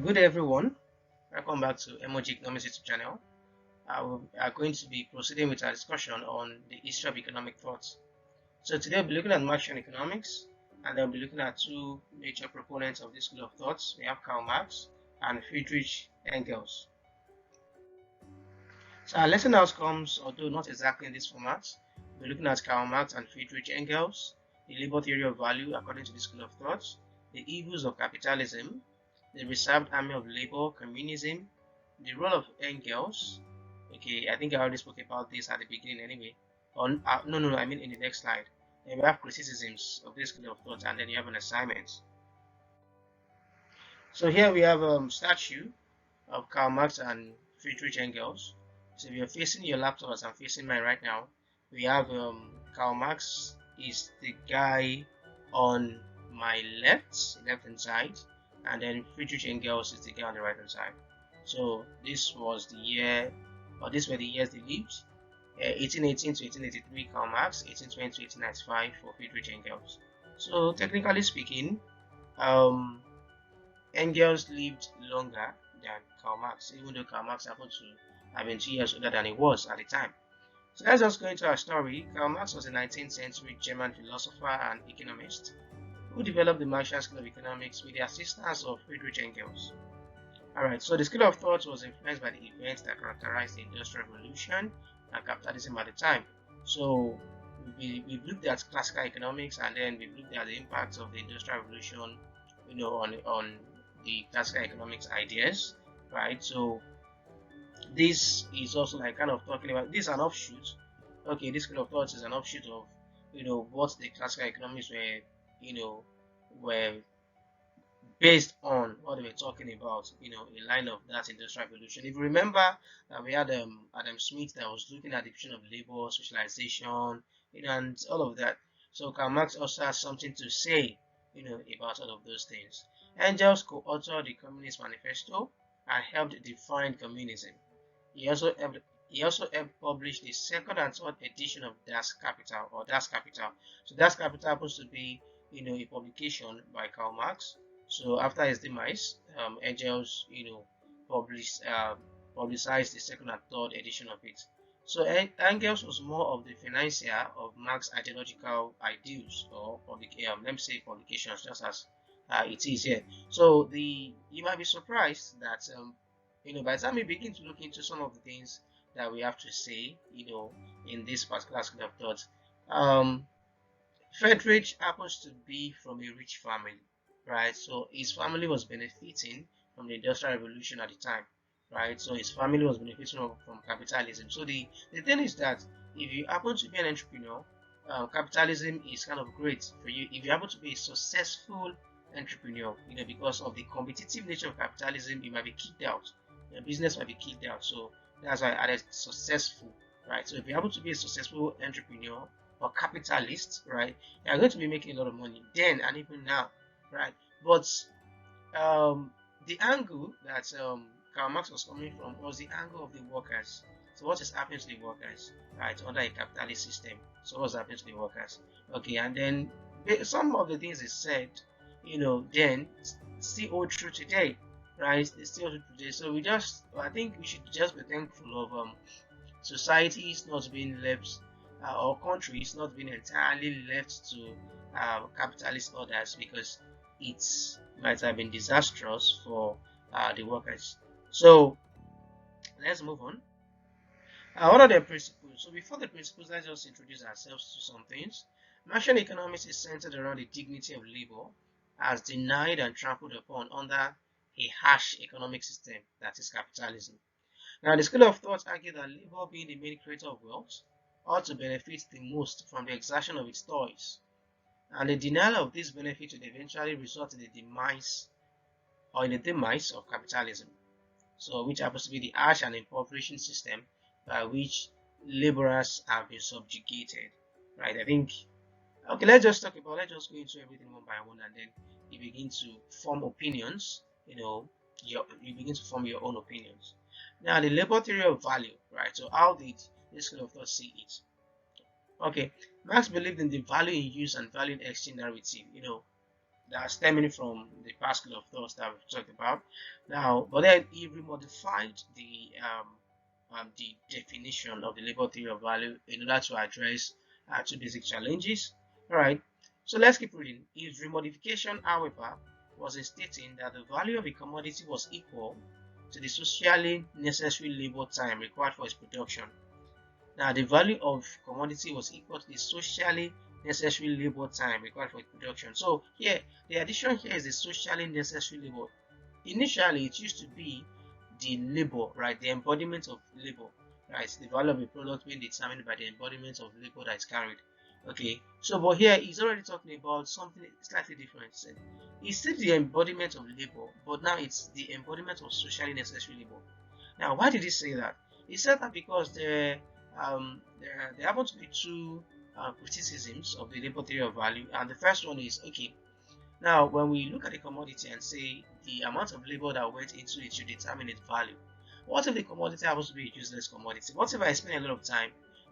Good day, everyone. Welcome back to Emoji Economics YouTube channel. We are going to be proceeding with our discussion on the history of economic thoughts. So today we'll be looking at Marxian economics, and then we'll be looking at two major proponents of this school of thoughts. We have Karl Marx and Friedrich Engels. So our lesson outcomes, although not exactly in this format, we're looking at Karl Marx and Friedrich Engels, the labor theory of value according to this school of thoughts, the evils of capitalism, the reserved army of labor, communism, the role of Engels. Okay, I think I already spoke about this at the beginning anyway. On no, I mean in the next slide. Then we have criticisms of this school of thought, and then you have an assignment. So here we have statue of Karl Marx and Friedrich Engels. So if you're facing your laptop as I'm facing mine right now, we have Karl Marx is the guy on my left hand side, and then Friedrich Engels is the guy on the right hand side. So this was the year, or these were the years they lived. 1818 to 1883 Karl Marx, 1820 to 1895 for Friedrich Engels. So technically speaking, um, Engels lived longer than Karl Marx, even though Karl Marx happened to have been 2 years older than he was at the time. So let's just go into our story. Karl Marx was a 19th century German philosopher and economist who developed the Marxian school of economics with the assistance of Friedrich Engels. Alright, so the school of thought was influenced by the events that characterized the Industrial Revolution and capitalism at the time. So we've looked at classical economics, and then we've looked at the impacts of the Industrial Revolution, on the classical economics ideas, right? So this is also like kind of talking about this is an offshoot. Okay, this school of thought is an offshoot of what the classical economics were based on what they were talking about, in line of that industrial revolution. If you remember that we had Adam Smith that was looking at the division of labor, socialization, and all of that. So Karl Marx also has something to say, about all of those things. Engels co-authored the Communist Manifesto and helped define communism. He also helped publish the second and third edition of Das Kapital or Das Kapital. So Das Kapital happens to be, a publication by Karl Marx. So after his demise, Engels, publicized the second and third edition of it. So Engels was more of the financier of Marx's ideological ideals, or let me say publications, just as it is here. So you might be surprised that by the time we begin to look into some of the things that we have to say, in this particular school of thought, Friedrich happens to be from a rich family, right? So his family was benefiting from the Industrial Revolution at the time, right? So his family was benefiting from capitalism. So the thing is that if you happen to be an entrepreneur, capitalism is kind of great for you. If you happen to be a successful entrepreneur, because of the competitive nature of capitalism, you might be kicked out. Your business might be kicked out. So that's why I added successful, right? So if you happen to be a successful entrepreneur or capitalist, right, you're going to be making a lot of money then and even now, right? But the angle that Karl Marx was coming from was the angle of the workers. So what is happening to the workers, right, under a capitalist system? So what's happening to the workers? Okay, and then some of the things he said, then still hold true today, right? They still hold true today. So I think we should just be thankful of societies not being left, or countries not being entirely left to capitalist orders, because it might have been disastrous for the workers. So let's move on. What are the principles? So before the principles, let's just introduce ourselves to some things. Marxian economics is centered around the dignity of labor as denied and trampled upon under a harsh economic system, that is capitalism. Now, the school of thought argued that labor, being the main creator of wealth, ought to benefit the most from the exertion of its toils, and the denial of this benefit would eventually result in the demise of capitalism. So, which happens to be the harsh and impoverishing system by which laborers have been subjugated. Right? I think. Okay, let's just go into everything one by one, and then you begin to form opinions. You begin to form your own opinions. Now, the labor theory of value, right? So, how did this school of thought see it? Okay, Marx believed in the value in use and value in exchange narrative. that's stemming from the past school of thoughts that we've talked about. Now, but then he remodified the definition of the labor theory of value in order to address two basic challenges. All right, so let's keep reading. His remodification, however, was in stating that the value of a commodity was equal to the socially necessary labor time required for its production. Now, the value of commodity was equal to the socially necessary labor time required for its production. So here, the addition here is the socially necessary labor. Initially, it used to be the labor, right? The embodiment of labor, right? The value of a product being determined by the embodiment of labor that is carried. Okay, so but here he's already talking about something slightly different. He said the embodiment of labor, but now it's the embodiment of socially necessary labor. Now, why did he say that? He said that because there happen to be two criticisms of the labor theory of value, and the first one is okay. Now, when we look at a commodity and say the amount of labor that went into it should determine its value, what if the commodity happens to be a useless commodity? What if I spend a lot of time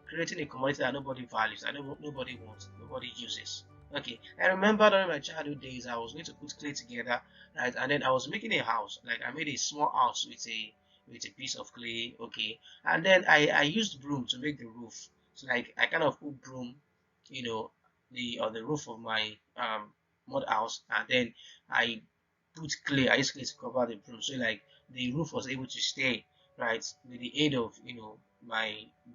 creating a commodity that nobody values, that nobody wants, nobody uses? Okay, I remember during my childhood days, I was going to put clay together, right? And then I was making a house, like I made a small house with a piece of clay, okay. And then I used broom to make the roof. So like I kind of put broom, you know, on the roof of my mud house, and then I put clay. I used clay to cover the broom, so like the roof was able to stay, right, with the aid of my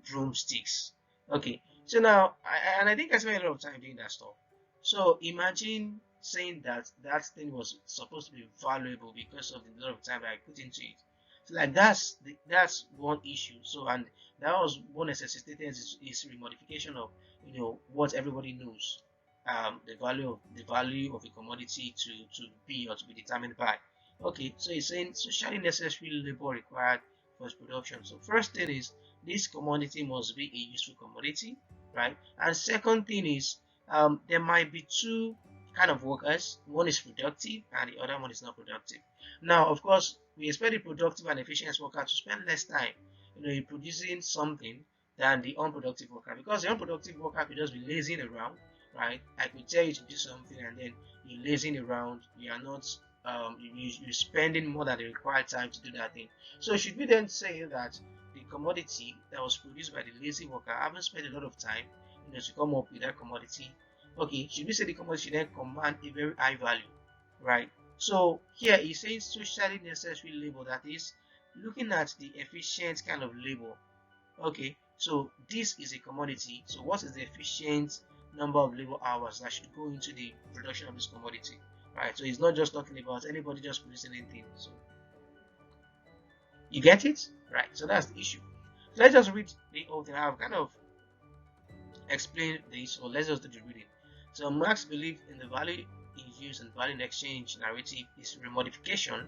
broomsticks. Okay, so now I think I spent a lot of time doing that stuff. So imagine saying that that thing was supposed to be valuable because of the lot of time that I put into it. So like that's one issue. So and that was what necessitated is remodification of what everybody knows, the value of a commodity to be or to be determined by. Okay, so it's saying socially necessary labor required for its production. So first thing is this commodity must be a useful commodity, right? And second thing is there might be two kind of workers. One is productive and the other one is not productive. Now, of course, we expect the productive and efficient worker to spend less time, in producing something than the unproductive worker, because the unproductive worker could just be lazing around, right? I could tell you to do something and then you're lazing around. You are not you're spending more than the required time to do that thing. So should we then say that the commodity that was produced by the lazy worker haven't spent a lot of time to come up with that commodity? Okay, should we say the commodity should then command a very high value, right? So here he's saying socially necessary labor, that is looking at the efficient kind of labor. Okay, so this is a commodity. So what is the efficient number of labor hours that should go into the production of this commodity, right? So it's not just talking about anybody just producing anything. So you get it, right? So that's the issue. So let's just read the whole thing. I've kind of explained this, so let's just do the reading. So Marx believed in the value in use and value in exchange narrative is remodification.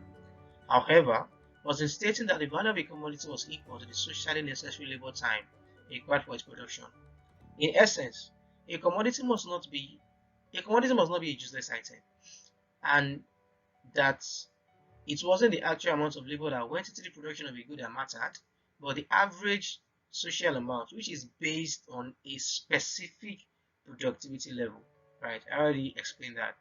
However, was in stating that the value of a commodity was equal to the socially necessary labor time required for its production. In essence, a commodity must not be a useless item, and that it wasn't the actual amount of labor that went into the production of a good that mattered, but the average social amount, which is based on a specific productivity level. Right? I already explained that.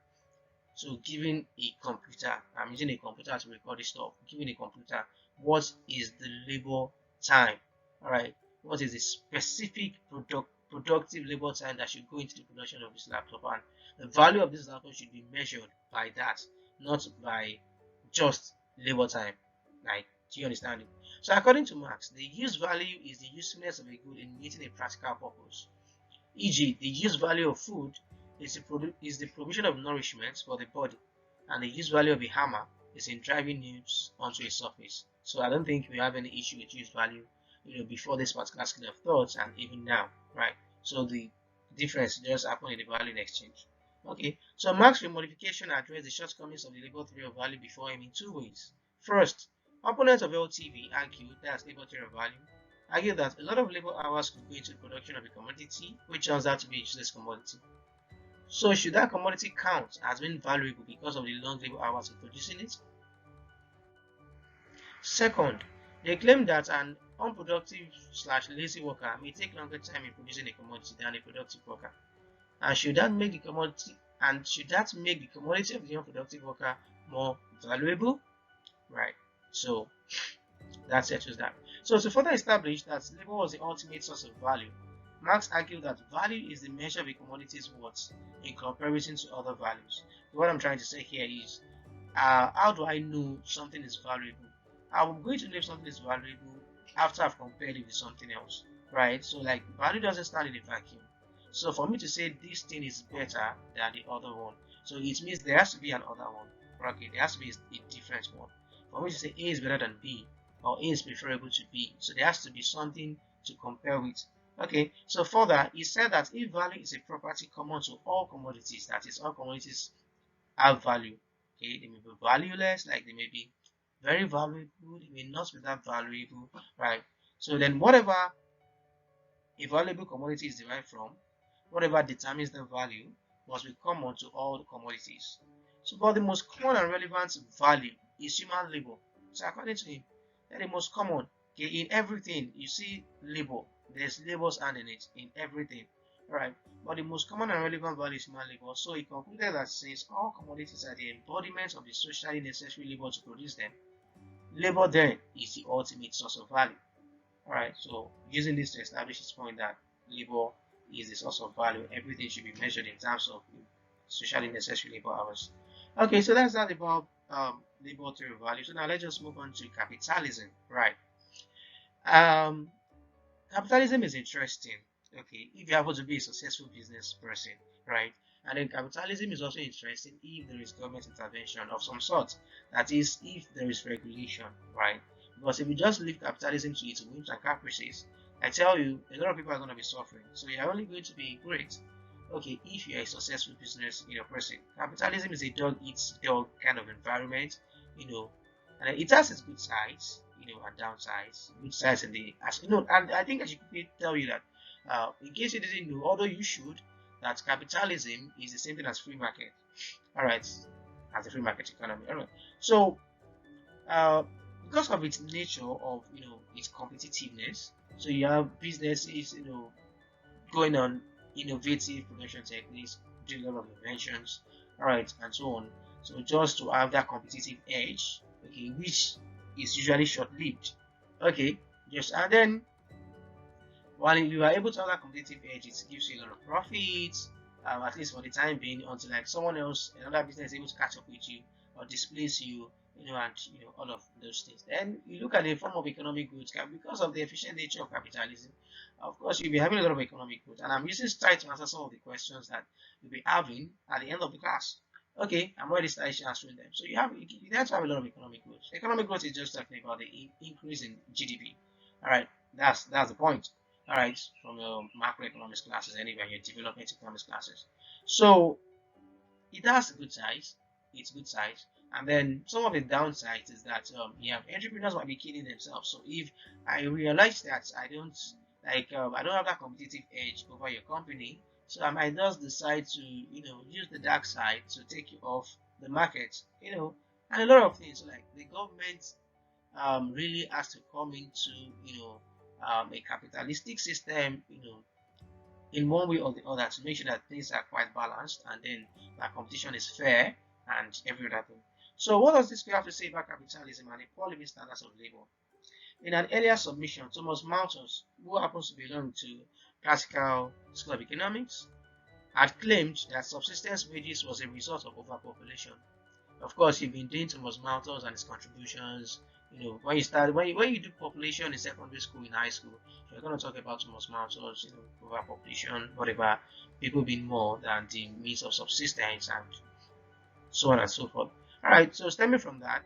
So given a computer, I'm using a computer to record this stuff. Given a computer, what is the labor time? Alright, what is the specific productive labor time that should go into the production of this laptop? And the value of this laptop should be measured by that, not by just labor time. Like, do you understand it? So according to Marx, the use value is the usefulness of a good in meeting a practical purpose. E.g., the use value of food is the provision of nourishment for the body, and the use value of a hammer is in driving nails onto a surface. So I don't think we have any issue with use value, before this particular school of thoughts and even now, right? So the difference just happened in the value in exchange. Okay, so Marx's remodification addressed the shortcomings of the labor theory of value before him in two ways. First, opponents of LTV argued, that's labor theory of value, argued that a lot of labor hours could go into the production of a commodity, which turns out to be a useless commodity. So should that commodity count as being valuable because of the long labor hours of producing it? Second, they claim that an unproductive/lazy worker may take longer time in producing a commodity than a productive worker. And should that make the commodity And should that make the commodity of the unproductive worker more valuable? Right. So that settles that. So to further establish that labor was the ultimate source of value, Marx argued that value is the measure of a commodity's worth in comparison to other values. What I'm trying to say here is, how do I know something is valuable? I'm going to know if something is valuable after I've compared it with something else, right? So like value doesn't stand in a vacuum. So for me to say this thing is better than the other one, so it means there has to be another one. Okay, there has to be a different one. For me to say A is better than B, or A is preferable to B, so there has to be something to compare with. Okay, so further, he said that if value is a property common to all commodities, that is, all commodities have value. Okay, they may be valueless, like they may be very valuable, they may not be that valuable, right? So then whatever a valuable commodity is derived from, whatever determines the value must be common to all the commodities. So, but the most common and relevant value is human labor. So according to him, that the most common, okay, in everything you see labor, there's labor's hand in it, in everything, right? But the most common and relevant value is human labor. So he concluded that since all commodities are the embodiment of the socially necessary labor to produce them, labor then is the ultimate source of value. Alright, so using this to establish his point that labor is the source of value, everything should be measured in terms of socially necessary labor hours. Okay, so that's that about labor theory of value. So now let's just move on to capitalism. Right. Um, Capitalism is interesting. Okay, if you happen to be a successful business person, right? And then capitalism is also interesting if there is government intervention of some sort. That is, if there is regulation, right? Because if you just leave capitalism to its whims and caprices, I tell you, a lot of people are going to be suffering. So you're only going to be great, okay, if you're a successful business, person. Capitalism is a dog eats dog kind of environment, and it has its good sides, and downsides. Good sides in the as and I think I should quickly tell you that, in case you didn't know, although you should, that capitalism is the same thing as free market. All right, as a free market economy. All right. So, uh, because of its nature of its competitiveness, so you have businesses going on innovative production techniques, doing a lot of inventions, all right, and so on. So just to have that competitive edge, okay, which is usually short-lived, okay, just and then while you are able to have that competitive edge, it gives you a lot of profits, at least for the time being, until like someone else, another business, is able to catch up with you or displace you, and all of those things. Then you look at the form of economic growth because of the efficient nature of capitalism. Of course, you'll be having a lot of economic growth, and I'm using try to answer some of the questions that you'll be having at the end of the class. Okay, I'm already starting answering them. So you have to have a lot of economic growth. Economic growth is just talking about the increase in GDP. All right, that's the point. All right, from your macroeconomics classes anyway, your development economics classes. So it has good sides. It's good sides. And then some of the downsides is that entrepreneurs might be killing themselves. So if I realize that I don't I don't have that competitive edge over your company, so I might just decide to use the dark side to take you off the market, and a lot of things. So like the government really has to come into a capitalistic system, in one way or the other to make sure that things are quite balanced and then that competition is fair and every other thing. So what does this have to say about capitalism and the poor living standards of labor? In an earlier submission, Thomas Malthus, who happens to belong to classical school of economics, had claimed that subsistence wages was a result of overpopulation. Of course, you've been doing Thomas Malthus and his contributions. When you do population in secondary school, in high school, you're going to talk about Thomas Malthus, overpopulation, whatever, people being more than the means of subsistence, and so on and so forth. All right, so stemming from that,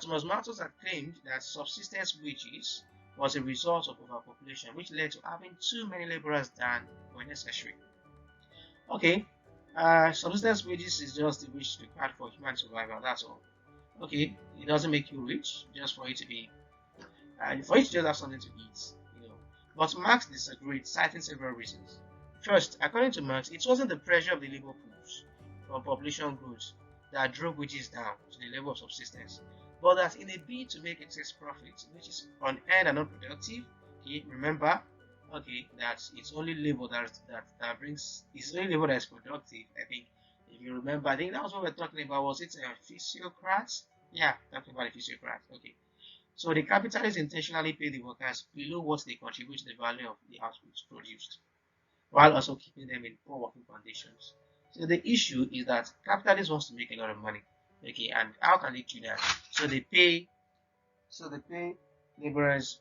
Thomas Malthus had claimed that subsistence wages was a result of overpopulation, which led to having too many laborers than were necessary. Okay, subsistence wages is just the wage required for human survival. That's all. Okay, it doesn't make you rich just for you to be, for you to just have something to eat. But Marx disagreed, citing several reasons. First, according to Marx, it wasn't the pressure of the labor pools from population growth that drove wages down to the level of subsistence, but that in a bid to make excess profit, which is unearned and unproductive, okay, remember, okay, that it's only labor that brings, it's only labor that is productive. I think If you remember, I think that was what we were talking about. Was it physiocrats? Yeah, talking about the physiocrats. Okay. So the capitalists intentionally pay the workers below what they contribute to the value of the outputs produced, while also keeping them in poor working conditions. So the issue is that capitalists wants to make a lot of money. Okay, and how can they do that? So they pay laborers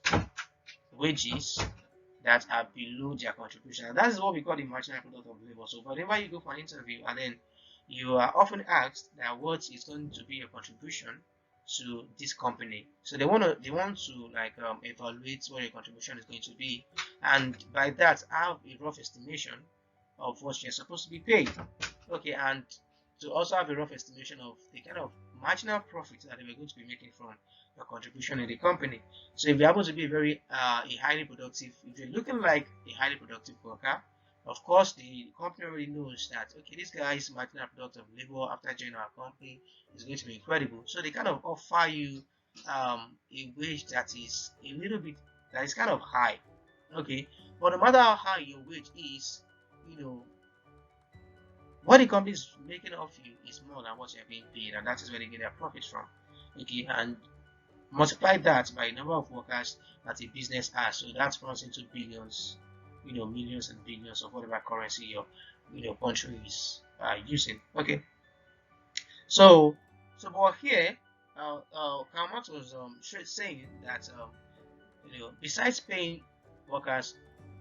wages that are below their contribution. And that is what we call the marginal product of labor. So whenever you go for an interview and then you are often asked that what is going to be your contribution to this company. So they want to like evaluate what your contribution is going to be, and by that have a rough estimation of what you're supposed to be paid. Okay, and to also have a rough estimation of the kind of marginal profit that they were going to be making from your contribution in the company. So if you're able to be a highly productive, if you're looking like a highly productive worker, of course the company already knows that okay, this guy's marginal product of labor after joining our company is going to be incredible. So they kind of offer you a wage that is a little bit that is kind of high. Okay, but no matter how high your wage is, you know what the company is making off you is more than what you're being paid, and that is where they get their profits from. Okay, and multiply that by the number of workers that a business has, so that runs into billions, millions and billions of whatever currency your country is using. Okay, so but here, Karl Marx was saying that besides paying workers,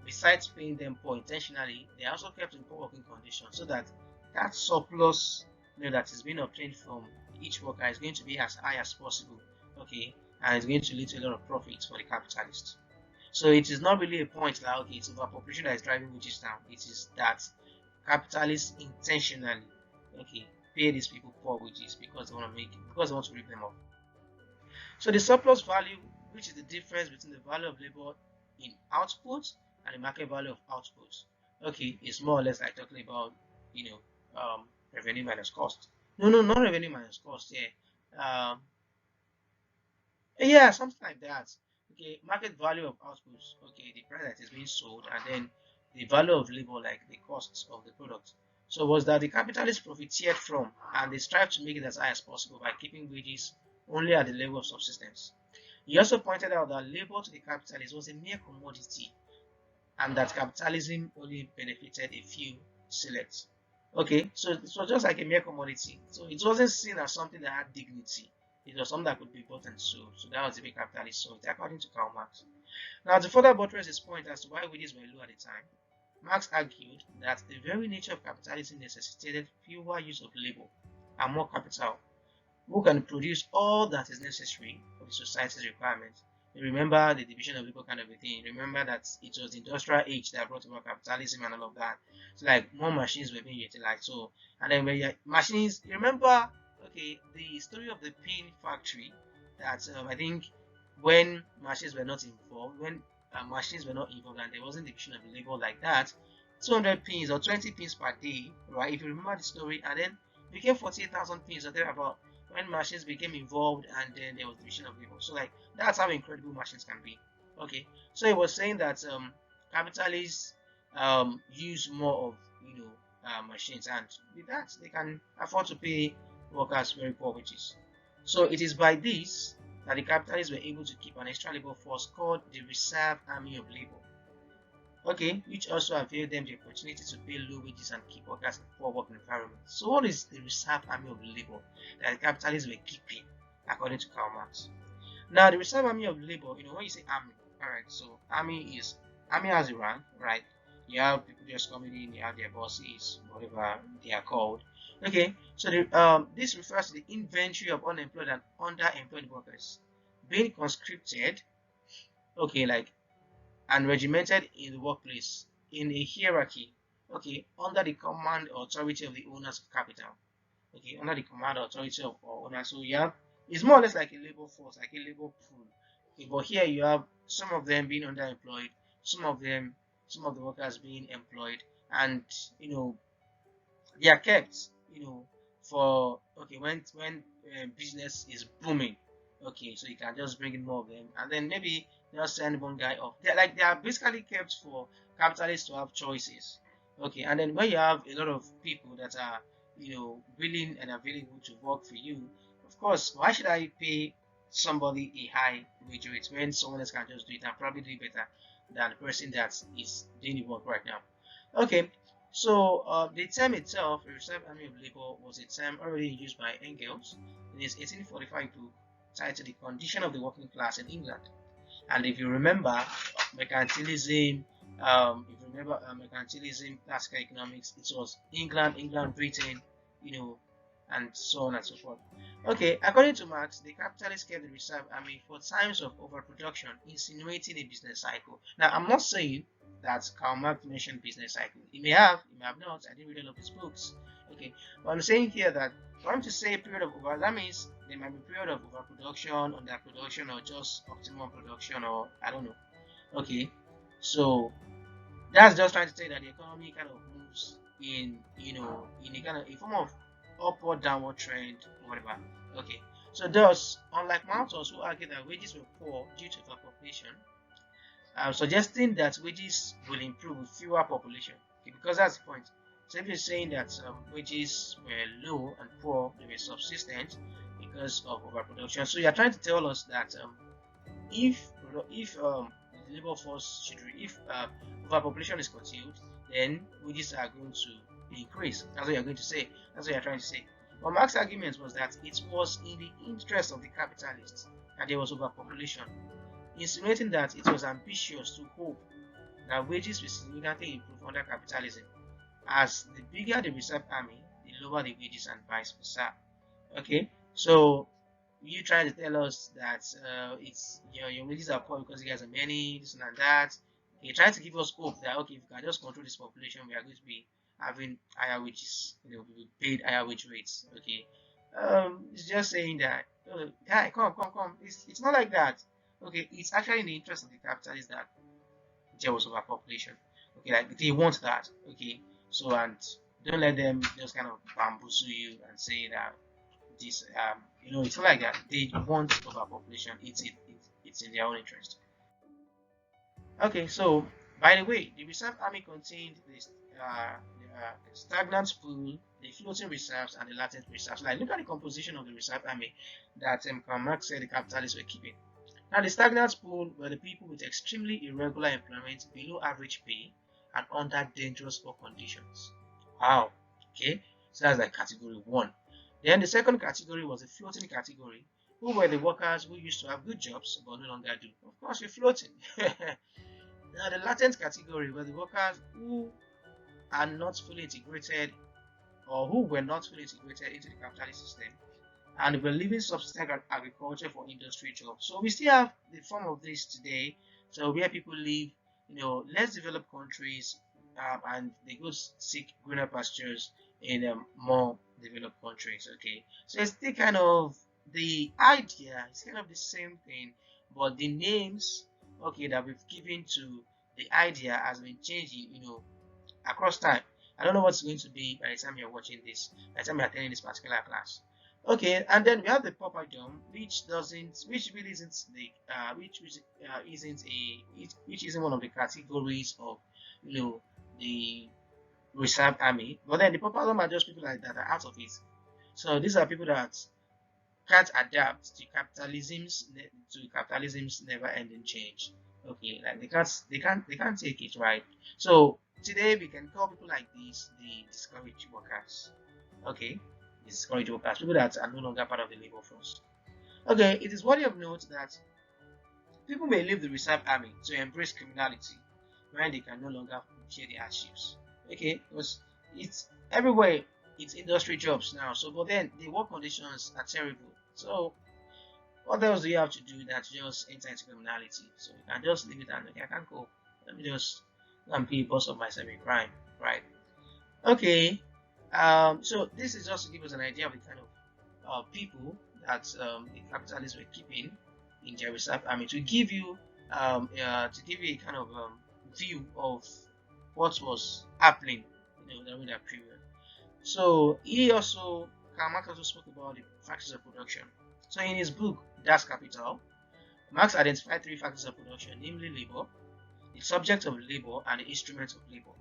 besides paying them poor intentionally, they are also kept in poor working conditions so that that surplus that is being obtained from each worker is going to be as high as possible. Okay, and it's going to lead to a lot of profits for the capitalist. So it is not really a point that okay, it's overpopulation that is driving wages down. It is that capitalists intentionally okay pay these people poor wages because they want to rip them off. So the surplus value, which is the difference between the value of labor in output and the market value of output, okay, is more or less like talking about you know revenue minus cost. No, not revenue minus cost. Yeah, yeah, something like that. Okay, market value of output. Okay, the price that is being sold, and then the value of labor, like the costs of the product. So was that the capitalists profiteered from, and they strive to make it as high as possible by keeping wages only at the level of subsistence. He also pointed out that labor to the capitalists was a mere commodity, and that capitalism only benefited a few select. Okay, so it was just like a mere commodity. So it wasn't seen as something that had dignity. It was something that could be bought and sold. So that was the way capitalists saw it, according to Karl Marx. Now, to further buttress his point as to why wages were low at the time, Marx argued that the very nature of capitalism necessitated fewer use of labor and more capital, who can produce all that is necessary for the society's requirements. You remember the division of labor kind of a thing. Remember that it was the industrial age that brought about capitalism and all of that. So like more machines were being utilized. So and then when you machines, you remember okay the story of the pin factory that I think when machines were not involved, when machines were not involved and there wasn't division of labor like that, 200 pins or 20 pins per day, right? If you remember the story, and then became 48,000 pins or thereabout when machines became involved and then there was division of labor. So like that's how incredible machines can be. Okay, so he was saying that capitalists use more of machines, and with that they can afford to pay workers very poor wages. So it is by this that the capitalists were able to keep an extra labor force called the reserve army of labor. Okay, which also availed them the opportunity to pay low wages and keep workers in poor working environments. So what is the reserve army of labor that the capitalists were keeping, according to Karl Marx? Now, the reserve army of labor, when you say army, alright, so army has a rank, right? You have people just coming in, you have their bosses, whatever they are called. Okay, so this refers to the inventory of unemployed and underemployed workers being conscripted, okay, like and regimented in the workplace in a hierarchy, okay, under the command or authority of the owners of capital, okay, under the command or authority of owners. So you have it's more or less like a labor force, like a labor pool. Okay, but here you have some of them being underemployed, some of the workers being employed, and they are kept, for okay business is booming. Okay, so you can just bring in more of them, and then maybe just send one guy off. They are basically kept for capitalists to have choices. Okay, and then when you have a lot of people that are willing and available to work for you, of course, why should I pay somebody a high wage rate when someone else can just do it and probably do it better than the person that is doing the work right now? Okay, so the term itself, the Reserve Army of Labor, was a term already used by Engels in his 1845 book titled The Condition of the Working Class in England. And if you remember, mercantilism, mercantilism, classical economics, it was England, Britain, and so on and so forth. Okay, according to Marx, the capitalists kept the reserve army for times of overproduction, insinuating a business cycle. Now, I'm not saying that Karl Marx mentioned business cycle. He may have not. I didn't read all of his books. Okay, but I'm saying here that for him to say a period of over, that means there might be a period of overproduction, underproduction, or just optimum production, or I don't know. Okay, so that's just trying to say that the economy kind of moves in a kind of a form of upward downward trend or whatever. Okay, so thus, unlike Malthus, who argued that wages were poor due to overpopulation, suggesting that wages will improve with fewer population. Okay, because that's the point. So if you're saying that wages were low and poor, they were subsistent because of overproduction, so you're trying to tell us that if the labor force should, if overpopulation is curtailed, then wages are going to increase. That's what you're going to say. That's what you're trying to say. But Marx's argument was that it was in the interest of the capitalists that there was overpopulation, insinuating that it was ambitious to hope that wages will significantly improve under capitalism. As the bigger the reserve army, the lower the wages and vice versa. Okay, so you trying to tell us that it's your wages are poor because you guys are many, this and that. You're trying to give us hope that okay, if we can just control this population, we are going to be having higher wages, we paid higher wage rates. Okay, it's just saying that guy, come. It's not like that. Okay, it's actually in the interest of the capitalists that there was overpopulation. Okay, like they want that. Okay, so and don't let them just kind of bamboozle you and say that this it's not like that. They want overpopulation. It's in their own interest. Okay, so by the way, the reserve army contained this the stagnant pool, the floating reserves, and the latent reserves. Like look at the composition of the reserve army that Karl Marx said the capitalists were keeping. Now the stagnant pool were the people with extremely irregular employment, below average pay, and under dangerous work conditions. Wow. Okay, so that's like category 1. Then the second category was the floating category, who were the workers who used to have good jobs but no longer do. Of course, you're floating. Now the latent category were the workers who are not fully integrated or who were not fully integrated into the capitalist system and were leaving subsistence agriculture for industry jobs. So we still have the form of this today. So where people live, less developed countries, and they go seek greener pastures in more developed countries. Okay, so it's still kind of the idea. It's kind of the same thing, but the names, okay, that we've given to the idea has been changing, across time. I don't know what's going to be by the time you're watching this, by the time you're attending this particular class. Okay, and then we have the pauperdom, which really isn't the which isn't one of the categories of the reserve army. But then the pauperdom are just people like that are out of it. So these are people that can't adapt to capitalism's never-ending change. Okay, like they can't take it, right? So today we can call people like these the discouraged workers. Okay, discouraged workers, people that are no longer part of the labor force. Okay, it is worthy of note that people may leave the reserve army to embrace criminality when they can no longer share the hardships. Okay, because it's everywhere. It's industry jobs now. So, but then the work conditions are terrible. So, what else do you have to do than to just enter into criminality? So you can just leave it and okay, I can't go. Let me just go and be a boss of myself in crime, right? Okay. So this is just to give us an idea of the kind of people that the capitalists were keeping in their reserve army, to give you a kind of view of what was happening during that period. So Karl Marx also spoke about the factors of production. So in his book Das Kapital, Marx identified 3 factors of production, namely labor, the subject of labor, and the instrument of labor.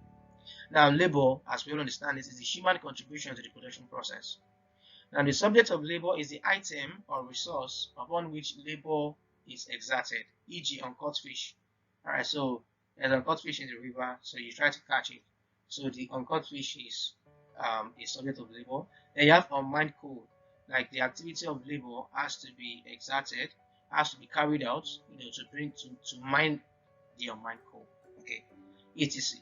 Now, labor, as we all understand, is the human contribution to the production process. Now, the subject of labor is the item or resource upon which labor is exerted, e.g., uncut fish. All right, so there's uncut fish in the river, so you try to catch it. So the uncut fish is a subject of labor. Then you have unmined coal, like the activity of labor has to be exerted, has to be carried out, to mine the unmined coal. Okay, etc.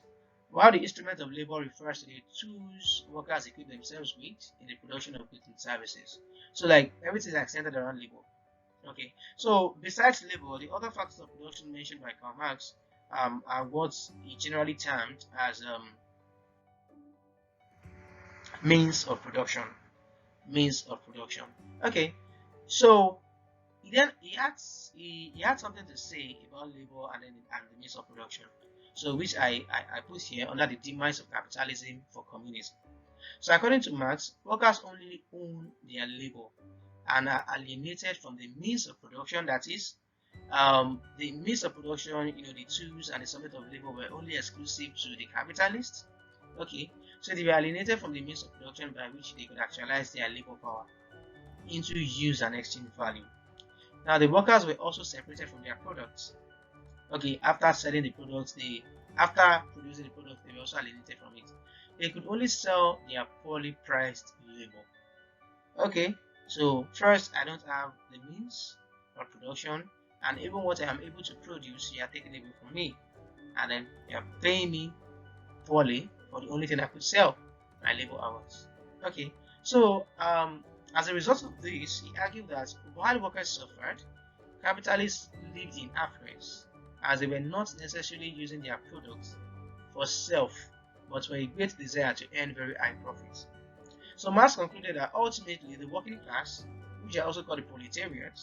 While the instrument of labor refers to the tools workers equip themselves with in the production of goods and services. So like everything is centered around labor. Okay, so besides labor, the other factors of production mentioned by Karl Marx are what he generally termed as means of production. Means of production. Okay, so he had something to say about labor and the means of production. So which I put here under the demise of capitalism for communism. So according to Marx, workers only own their labor and are alienated from the means of production. That is, the means of production, the tools and the subject of labor were only exclusive to the capitalists. Okay, so they were alienated from the means of production by which they could actualize their labor power into use and exchange value. Now, the workers were also separated from their products. Okay, after selling the products, after producing the product, they were also alienated from it. They could only sell their poorly priced labor. Okay, so first, I don't have the means of production, and even what I am able to produce, you are taking away from me, and then you are paying me poorly for the only thing I could sell, my labor hours. Okay, so as a result of this, he argued that while workers suffered, capitalists lived in affluence, as they were not necessarily using their products for self, but for a great desire to earn very high profits. So Marx concluded that ultimately the working class, which are also called the proletariat,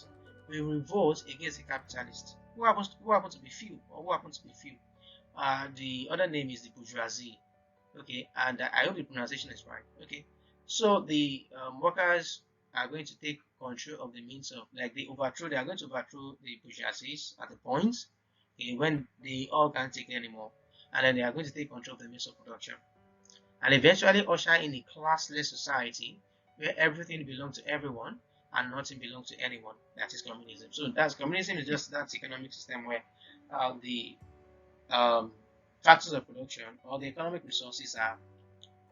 will revolt against the capitalists, who happen to be few, or who happen to be few. The other name is the bourgeoisie. Okay, and I hope the pronunciation is right. Okay, so the workers are going to take control of the means of, like, they are going to overthrow the bourgeoisie at the point, okay, when they all can't take it anymore, and then they are going to take control of the means of production, and eventually usher in a classless society where everything belongs to everyone and nothing belongs to anyone. That is communism. So that's communism is just that economic system where the um, factors of production or the economic resources are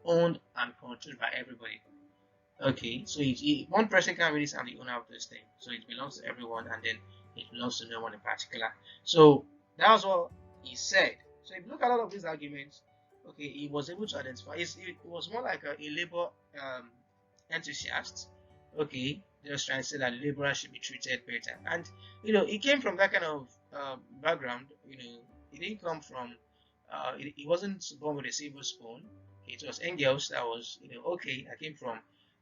owned and controlled by everybody. Okay, so one person can't really stand the owner of this thing, so it belongs to everyone, and then it belongs to no one in particular. So that was what he said. So if you look at all of these arguments, okay, he was able to identify. It was more like a labor enthusiast. Okay, just trying to say that laborers should be treated better, and he came from that kind of background. He didn't come from. He wasn't born with a silver spoon. It was Engels that was, okay, I came from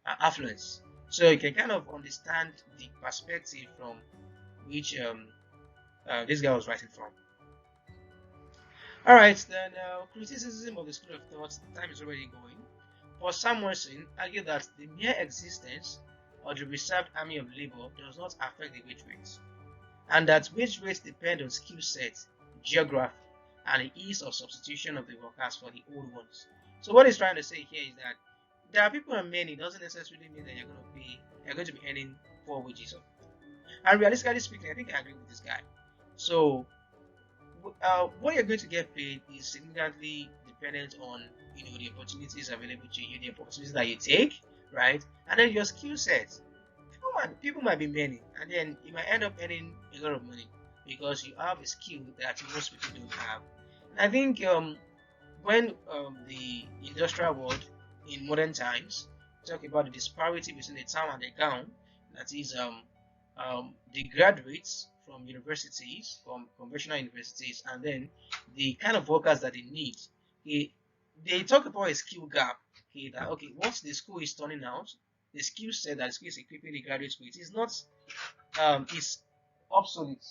affluence. So you can kind of understand the perspective from which this guy was writing from. Alright, then criticism of the school of thought, time is already going. For Samuelson argued that the mere existence of the reserved army of labor does not affect the wage rates, and that wage rates depend on skill set, geography, and the ease of substitution of the workers for the old ones. So what he's trying to say here is that there are people and many doesn't necessarily mean that you're going to be earning poor wages. And realistically speaking, I think I agree with this guy. So what you're going to get paid is significantly dependent on the opportunities available to you, the opportunities that you take, right? And then your skill set. People might be many, and then you might end up earning a lot of money because you have a skill that most people don't have. And I think when the industrial world in modern times talk about the disparity between the town and the gown, that is the graduates from universities, from conventional universities, and then the kind of workers that they need. They talk about a skill gap. Okay, what the school is turning out, the skill set that the school is equipping the graduates with is not is obsolete.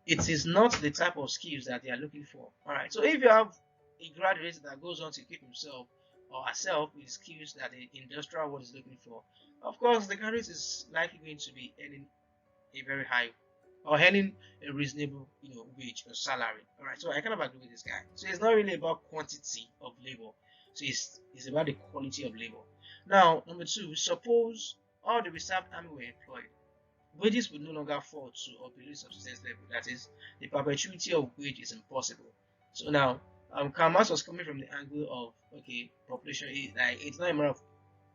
It is not the type of skills that they are looking for. All right. So if you have a graduate that goes on to equip himself or herself with skills that the industrial world is looking for, of course, the graduate is likely going to be earning a very high or earning a reasonable, wage or salary. All right, so I kind of agree with this guy. So it's not really about quantity of labor. So it's about the quality of labor. Now, number two, suppose all the reserved army were employed, wages would no longer fall to or below subsistence level. That is, the perpetuity of wage is impossible. So now, Karl Marx was coming from the angle of, okay, population, like it's not a matter of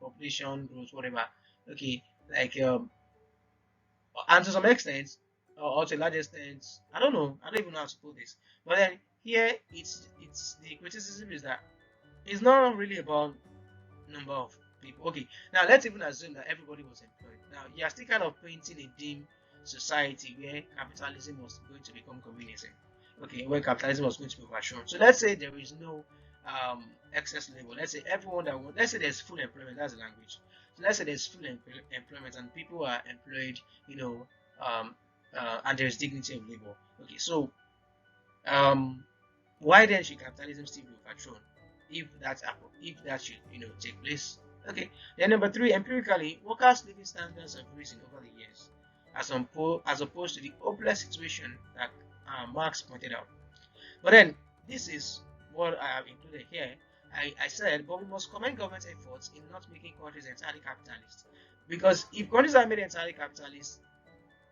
population growth, whatever. Okay, like and to some extent, or to a large extent, I don't know, I don't even know how to put this. But then here, it's the criticism is that it's not really about number of people. Okay, now let's even assume that everybody was employed. Now you are still kind of painting a dim society where capitalism was going to become communism. Okay, where capitalism was going to be overthrown. So let's say there is no excess labor. Let's say everyone that wants, let's say there's full employment. That's the language. So let's say there's full employment and people are employed, and there's dignity of labor. Okay, so um, why then should capitalism still be overthrown if that should take place? Okay. Then number three, empirically, workers' living standards have risen over the years, as opposed to the hopeless situation that Marx pointed out. But then this is what I have included here. I said, but we must commend government efforts in not making countries entirely capitalist, because if countries are made entirely capitalist,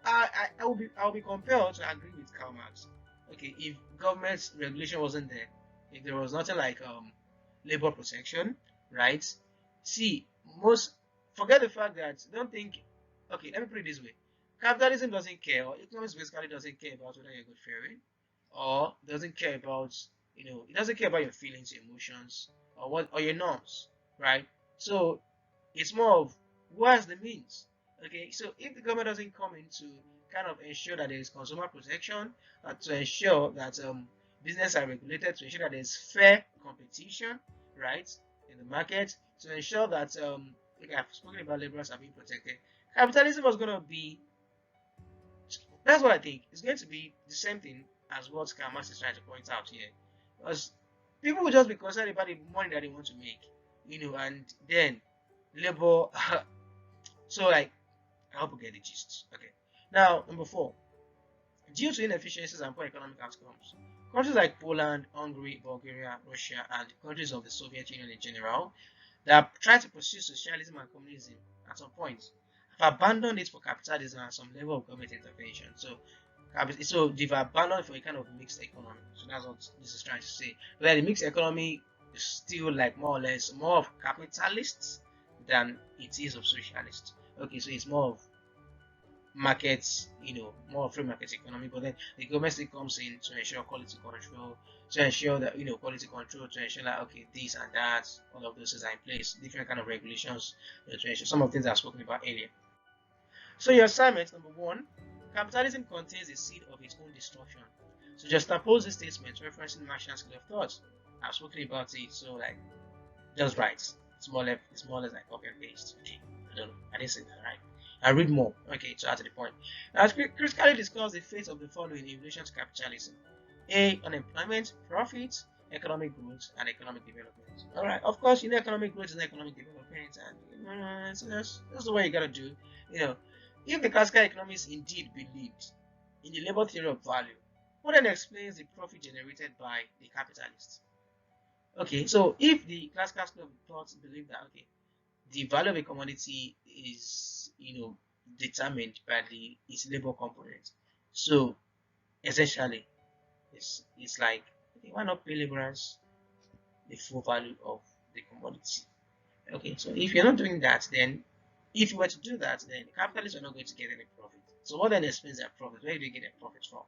I will be compelled to agree with Karl Marx. Okay, if government regulation wasn't there, if there was nothing like labor protection, right? See, most forget the fact that don't think. Okay, let me put it this way: capitalism doesn't care, or economics basically doesn't care about whether you're good faring, or doesn't care about it doesn't care about your feelings, your emotions, or your norms, right? So it's more of who has the means. Okay, so if the government doesn't come in to kind of ensure that there is consumer protection, to ensure that business are regulated, to ensure that there's fair competition, right, in the market, to ensure that like I've spoken about, laborers are being protected. Capitalism was going to be, that's what I think. It's going to be the same thing as what Karl Marx is trying to point out here, because people will just be concerned about the money that they want to make, and then labor. So like, I hope you get the gist. Okay. Now, number four, due to inefficiencies and poor economic outcomes, countries like Poland, Hungary, Bulgaria, Russia, and countries of the Soviet Union in general that tried to pursue socialism and communism at some point have abandoned it for capitalism and some level of government intervention. So they've abandoned for a kind of mixed economy. So that's what this is trying to say. But the mixed economy is still like more or less more of capitalists than it is of socialists. Okay, so it's more of markets, more free market economy, but then the government still comes in to ensure quality control, to ensure that quality control, to ensure that okay, this and that, all of those things are in place, different kind of regulations, to ensure some of the things I've spoken about earlier. So your assignment number one, capitalism contains a seed of its own destruction. So just oppose the statement referencing Marxian school of thought. I've spoken about it, so like just write. It's more or less like copy and paste. Okay, I don't know, I didn't say that right. I read more. Okay, to add to the point. Now, critically discuss the fate of the following in relation to capitalism: A. Unemployment, profits, economic growth, and economic development. All right. Of course, economic growth is economic development, and so that's what you gotta do. If the classical economists indeed believed in the labor theory of value, what then explains the profit generated by the capitalists? Okay, so if the classical school of thought believe that okay, the value of a commodity is determined by its labor component. So essentially it's like okay, why not pay laborers the full value of the commodity? Okay, so if you're not doing that, then if you were to do that, then capitalists are not going to get any profit. So what then explains their profit? Where do you get their profit from?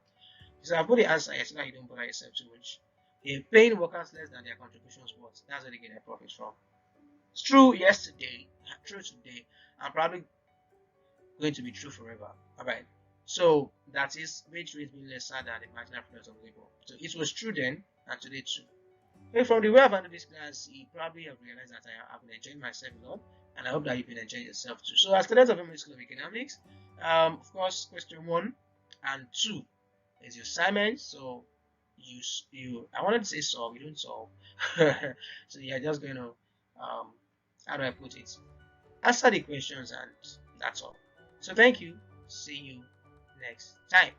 So I've put the answer here so that you don't bother yourself too much. They're paying workers less than their contributions worth. That's where they get their profit from. It's true yesterday, true today, and probably going to be true forever. Alright. So that is wage rate being lesser than the marginal price of labor. So it was true then and today too. And from the way I've handled this class, you probably have realized that I have been enjoying myself a lot, and I hope that you've been enjoying yourself too. So as students of Economics School of Economics, of course, question 1 and 2 is your assignment. So you I wanted to say solve, you don't solve. So you're just going to how do I put it? Answer the questions and that's all. So thank you. See you next time.